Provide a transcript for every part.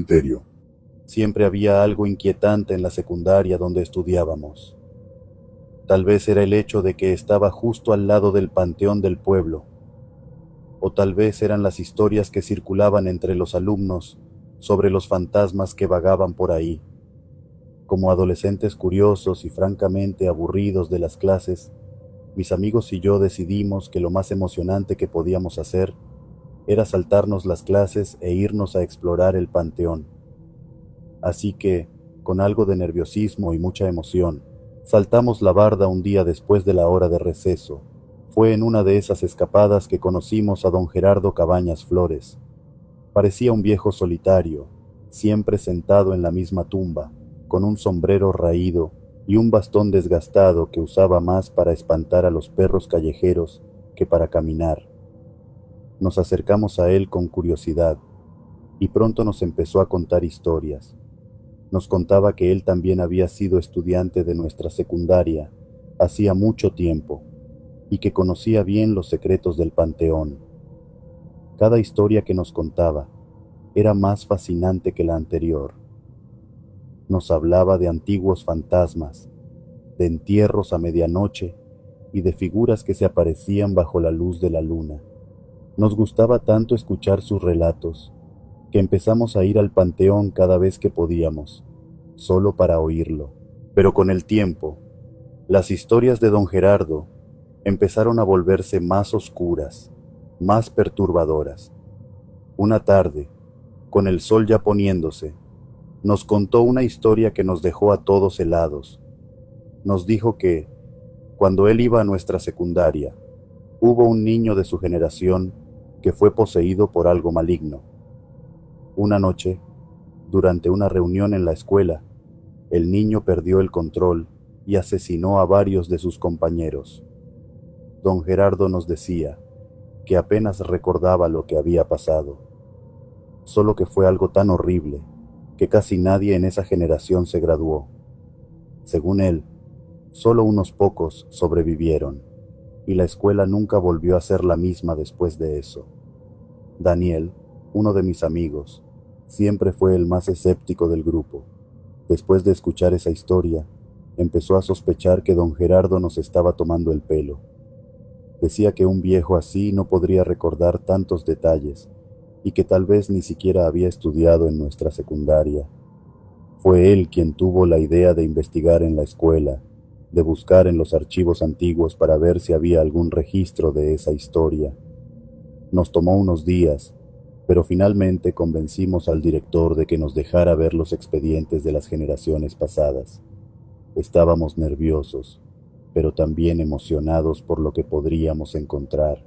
cementerio. Siempre había algo inquietante en la secundaria donde estudiábamos. Tal vez era el hecho de que estaba justo al lado del panteón del pueblo, o tal vez eran las historias que circulaban entre los alumnos sobre los fantasmas que vagaban por ahí. Como adolescentes curiosos y francamente aburridos de las clases, mis amigos y yo decidimos que lo más emocionante que podíamos hacer era saltarnos las clases e irnos a explorar el panteón. Así que, con algo de nerviosismo y mucha emoción, saltamos la barda un día después de la hora de receso. Fue en una de esas escapadas que conocimos a don Gerardo Cabañas Flores. Parecía un viejo solitario, siempre sentado en la misma tumba, con un sombrero raído y un bastón desgastado que usaba más para espantar a los perros callejeros que para caminar. Nos acercamos a él con curiosidad y pronto nos empezó a contar historias. Nos contaba que él también había sido estudiante de nuestra secundaria hacía mucho tiempo y que conocía bien los secretos del panteón. Cada historia que nos contaba era más fascinante que la anterior. Nos hablaba de antiguos fantasmas, de entierros a medianoche y de figuras que se aparecían bajo la luz de la luna. Nos gustaba tanto escuchar sus relatos que empezamos a ir al panteón cada vez que podíamos, solo para oírlo. Pero con el tiempo, las historias de don Gerardo empezaron a volverse más oscuras, más perturbadoras. Una tarde, con el sol ya poniéndose, nos contó una historia que nos dejó a todos helados. Nos dijo que, cuando él iba a nuestra secundaria, hubo un niño de su generación que fue poseído por algo maligno. Una noche, durante una reunión en la escuela, el niño perdió el control y asesinó a varios de sus compañeros. Don Gerardo nos decía que apenas recordaba lo que había pasado, solo que fue algo tan horrible que casi nadie en esa generación se graduó. Según él, solo unos pocos sobrevivieron, y la escuela nunca volvió a ser la misma después de eso. Daniel, uno de mis amigos, siempre fue el más escéptico del grupo. Después de escuchar esa historia, empezó a sospechar que don Gerardo nos estaba tomando el pelo. Decía que un viejo así no podría recordar tantos detalles y que tal vez ni siquiera había estudiado en nuestra secundaria. Fue él quien tuvo la idea de investigar en la escuela, de buscar en los archivos antiguos para ver si había algún registro de esa historia. Nos tomó unos días, pero finalmente convencimos al director de que nos dejara ver los expedientes de las generaciones pasadas. Estábamos nerviosos, pero también emocionados por lo que podríamos encontrar,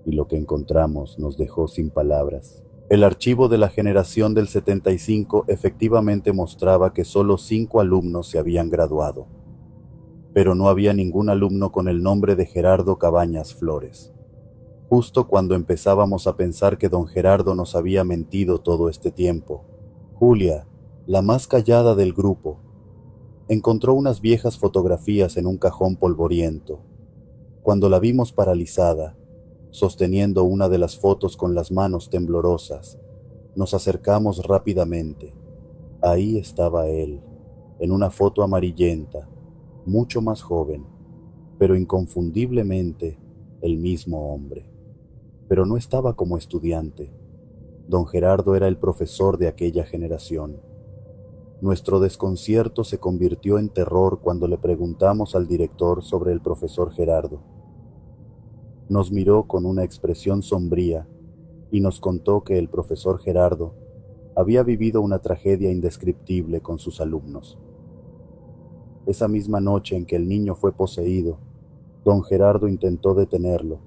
y lo que encontramos nos dejó sin palabras. El archivo de la generación del 75 efectivamente mostraba que solo 5 alumnos se habían graduado, pero no había ningún alumno con el nombre de Gerardo Cabañas Flores. Justo cuando empezábamos a pensar que don Gerardo nos había mentido todo este tiempo, Julia, la más callada del grupo, encontró unas viejas fotografías en un cajón polvoriento. Cuando la vimos paralizada, sosteniendo una de las fotos con las manos temblorosas, nos acercamos rápidamente. Ahí estaba él, en una foto amarillenta, mucho más joven, pero inconfundiblemente el mismo hombre. Pero no estaba como estudiante. Don Gerardo era el profesor de aquella generación. Nuestro desconcierto se convirtió en terror cuando le preguntamos al director sobre el profesor Gerardo. Nos miró con una expresión sombría y nos contó que el profesor Gerardo había vivido una tragedia indescriptible con sus alumnos. Esa misma noche en que el niño fue poseído, don Gerardo intentó detenerlo,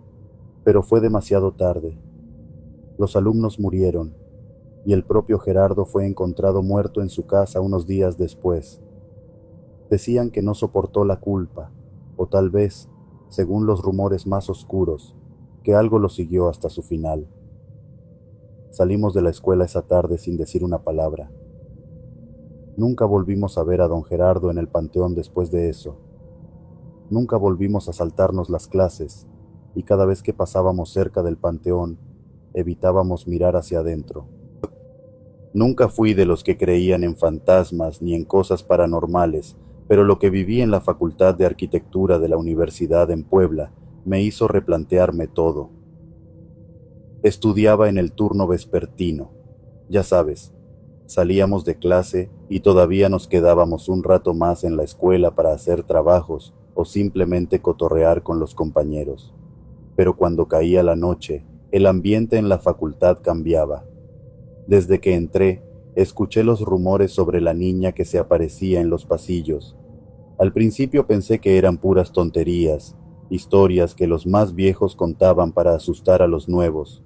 pero fue demasiado tarde. Los alumnos murieron y el propio Gerardo fue encontrado muerto en su casa unos días después. Decían que no soportó la culpa, o tal vez, según los rumores más oscuros, que algo lo siguió hasta su final. Salimos de la escuela esa tarde sin decir una palabra. Nunca volvimos a ver a don Gerardo en el panteón después de eso. Nunca volvimos a saltarnos las clases, y cada vez que pasábamos cerca del panteón, evitábamos mirar hacia adentro. Nunca fui de los que creían en fantasmas ni en cosas paranormales, pero lo que viví en la Facultad de Arquitectura de la Universidad en Puebla me hizo replantearme todo. Estudiaba en el turno vespertino. Ya sabes, salíamos de clase y todavía nos quedábamos un rato más en la escuela para hacer trabajos o simplemente cotorrear con los compañeros. Pero cuando caía la noche, el ambiente en la facultad cambiaba. Desde que entré, escuché los rumores sobre la niña que se aparecía en los pasillos. Al principio pensé que eran puras tonterías, historias que los más viejos contaban para asustar a los nuevos.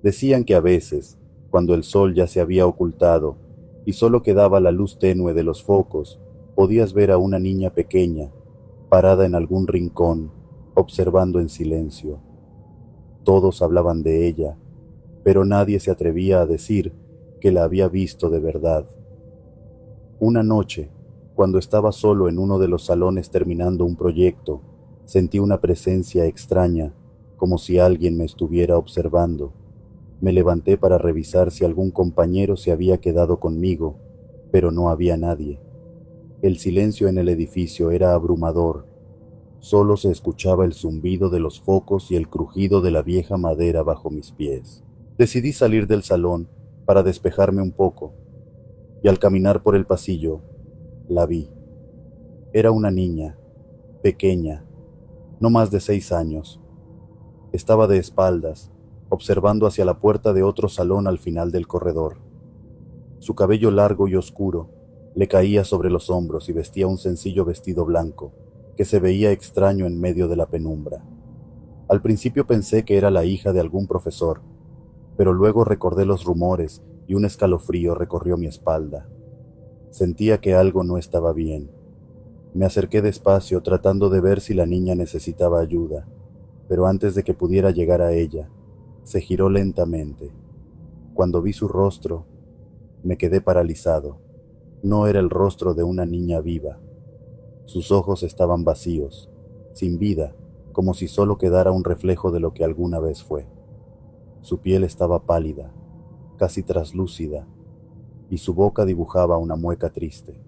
Decían que a veces, cuando el sol ya se había ocultado y solo quedaba la luz tenue de los focos, podías ver a una niña pequeña, parada en algún rincón, observando en silencio. Todos hablaban de ella, pero nadie se atrevía a decir que la había visto de verdad. Una noche, cuando estaba solo en uno de los salones terminando un proyecto, sentí una presencia extraña, como si alguien me estuviera observando. Me levanté para revisar si algún compañero se había quedado conmigo, pero no había nadie. El silencio en el edificio era abrumador. Solo se escuchaba el zumbido de los focos y el crujido de la vieja madera bajo mis pies. Decidí salir del salón para despejarme un poco, y al caminar por el pasillo, la vi. Era una niña, pequeña, no más de 6 años. Estaba de espaldas, observando hacia la puerta de otro salón al final del corredor. Su cabello largo y oscuro le caía sobre los hombros y vestía un sencillo vestido blanco, que se veía extraño en medio de la penumbra. Al principio pensé que era la hija de algún profesor, pero luego recordé los rumores y un escalofrío recorrió mi espalda. Sentía que algo no estaba bien. Me acerqué despacio tratando de ver si la niña necesitaba ayuda, pero antes de que pudiera llegar a ella, se giró lentamente. Cuando vi su rostro, me quedé paralizado. No era el rostro de una niña viva. Sus ojos estaban vacíos, sin vida, como si solo quedara un reflejo de lo que alguna vez fue. Su piel estaba pálida, casi traslúcida, y su boca dibujaba una mueca triste.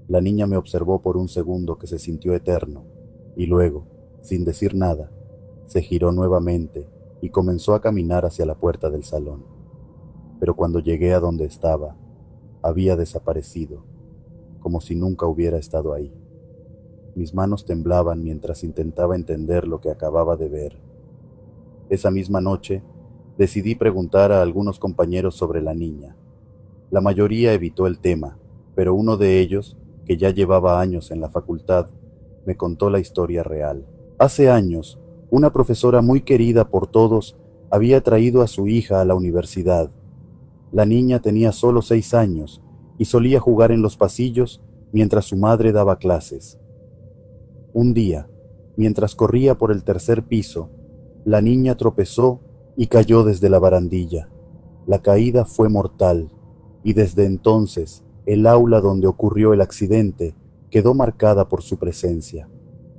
La niña me observó por un segundo que se sintió eterno, y luego, sin decir nada, se giró nuevamente y comenzó a caminar hacia la puerta del salón. Pero cuando llegué a donde estaba, había desaparecido, como si nunca hubiera estado ahí. Mis manos temblaban mientras intentaba entender lo que acababa de ver. Esa misma noche, decidí preguntar a algunos compañeros sobre la niña. La mayoría evitó el tema, pero uno de ellos, que ya llevaba años en la facultad, me contó la historia real. Hace años, una profesora muy querida por todos había traído a su hija a la universidad. La niña tenía solo 6 años y solía jugar en los pasillos mientras su madre daba clases. Un día, mientras corría por el tercer piso, la niña tropezó y cayó desde la barandilla. La caída fue mortal, y desde entonces el aula donde ocurrió el accidente quedó marcada por su presencia.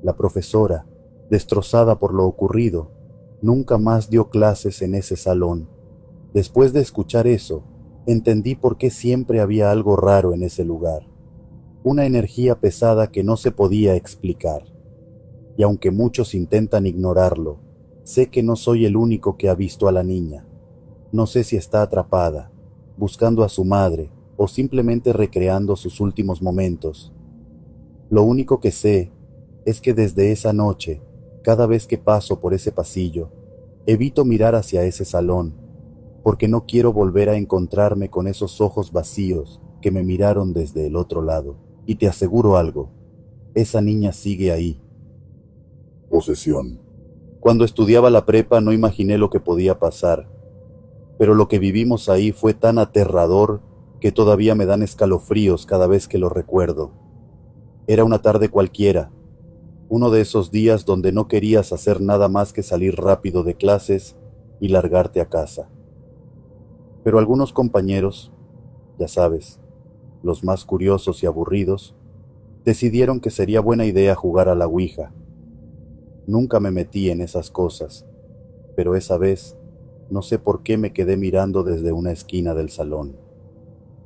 La profesora, destrozada por lo ocurrido, nunca más dio clases en ese salón. Después de escuchar eso, entendí por qué siempre había algo raro en ese lugar, una energía pesada que no se podía explicar. Y aunque muchos intentan ignorarlo, sé que no soy el único que ha visto a la niña. No sé si está atrapada, buscando a su madre o simplemente recreando sus últimos momentos. Lo único que sé es que desde esa noche, cada vez que paso por ese pasillo, evito mirar hacia ese salón, porque no quiero volver a encontrarme con esos ojos vacíos que me miraron desde el otro lado. Y te aseguro algo, esa niña sigue ahí. Posesión. Cuando estudiaba la prepa no imaginé lo que podía pasar, pero lo que vivimos ahí fue tan aterrador que todavía me dan escalofríos cada vez que lo recuerdo. Era una tarde cualquiera, uno de esos días donde no querías hacer nada más que salir rápido de clases y largarte a casa. Pero algunos compañeros, ya sabes, los más curiosos y aburridos, decidieron que sería buena idea jugar a la Ouija. Nunca me metí en esas cosas, pero esa vez, no sé por qué me quedé mirando desde una esquina del salón.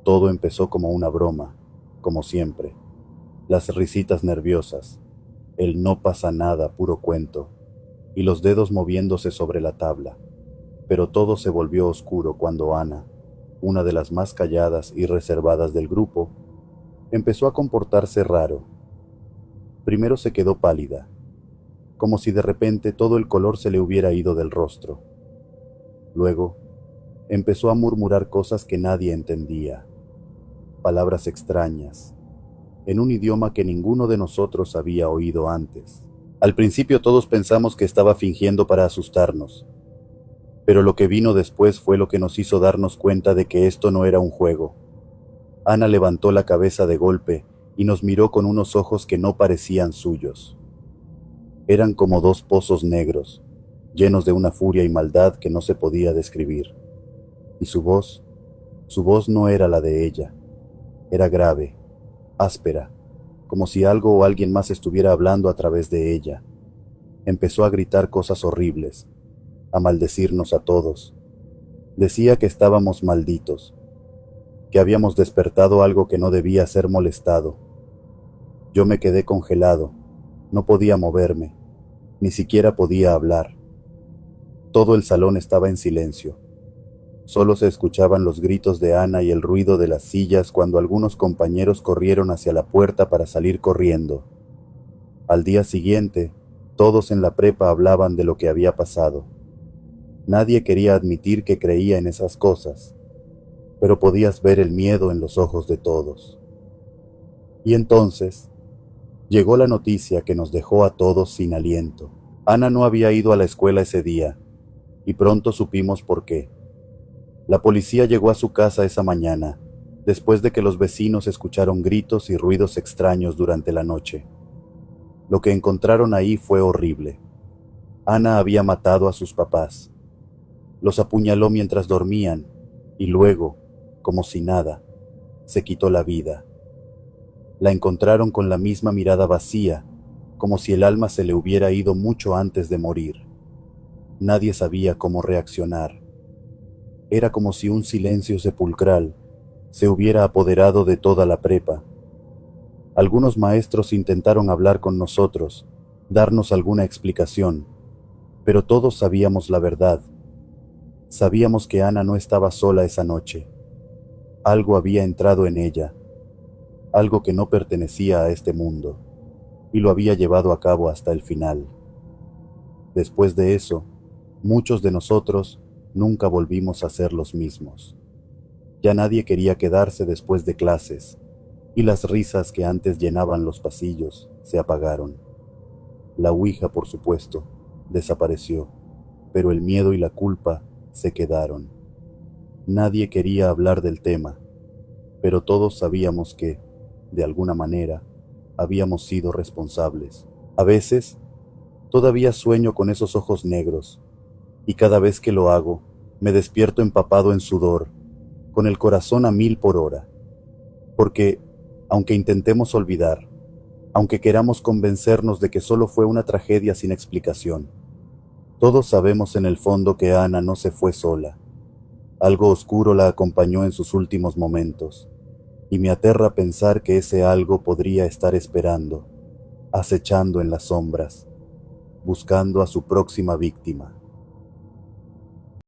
Todo empezó como una broma, como siempre. Las risitas nerviosas, el no pasa nada puro cuento, y los dedos moviéndose sobre la tabla. Pero todo se volvió oscuro cuando Ana, una de las más calladas y reservadas del grupo, empezó a comportarse raro. Primero se quedó pálida, como si de repente todo el color se le hubiera ido del rostro. Luego, empezó a murmurar cosas que nadie entendía, palabras extrañas, en un idioma que ninguno de nosotros había oído antes. Al principio todos pensamos que estaba fingiendo para asustarnos, pero lo que vino después fue lo que nos hizo darnos cuenta de que esto no era un juego. Ana levantó la cabeza de golpe y nos miró con unos ojos que no parecían suyos. Eran como dos pozos negros, llenos de una furia y maldad que no se podía describir. Y su voz no era la de ella. Era grave, áspera, como si algo o alguien más estuviera hablando a través de ella. Empezó a gritar cosas horribles, a maldecirnos a todos. Decía que estábamos malditos, que habíamos despertado algo que no debía ser molestado. Yo me quedé congelado, no podía moverme, ni siquiera podía hablar. Todo el salón estaba en silencio. Solo se escuchaban los gritos de Ana y el ruido de las sillas cuando algunos compañeros corrieron hacia la puerta para salir corriendo. Al día siguiente, todos en la prepa hablaban de lo que había pasado. Nadie quería admitir que creía en esas cosas, pero podías ver el miedo en los ojos de todos. Y entonces, llegó la noticia que nos dejó a todos sin aliento. Ana no había ido a la escuela ese día, y pronto supimos por qué. La policía llegó a su casa esa mañana, después de que los vecinos escucharon gritos y ruidos extraños durante la noche. Lo que encontraron ahí fue horrible. Ana había matado a sus papás. Los apuñaló mientras dormían, y luego, como si nada, se quitó la vida. La encontraron con la misma mirada vacía, como si el alma se le hubiera ido mucho antes de morir. Nadie sabía cómo reaccionar. Era como si un silencio sepulcral se hubiera apoderado de toda la prepa. Algunos maestros intentaron hablar con nosotros, darnos alguna explicación, pero todos sabíamos la verdad. Sabíamos que Ana no estaba sola esa noche. Algo había entrado en ella, algo que no pertenecía a este mundo, y lo había llevado a cabo hasta el final. Después de eso, muchos de nosotros nunca volvimos a ser los mismos. Ya nadie quería quedarse después de clases, y las risas que antes llenaban los pasillos se apagaron. La ouija, por supuesto, desapareció, pero el miedo y la culpa se quedaron. Nadie quería hablar del tema, pero todos sabíamos que, de alguna manera, habíamos sido responsables. A veces, todavía sueño con esos ojos negros, y cada vez que lo hago, me despierto empapado en sudor, con el corazón a 1000 por hora. Porque, aunque intentemos olvidar, aunque queramos convencernos de que solo fue una tragedia sin explicación, todos sabemos en el fondo que Ana no se fue sola. Algo oscuro la acompañó en sus últimos momentos, y me aterra pensar que ese algo podría estar esperando, acechando en las sombras, buscando a su próxima víctima.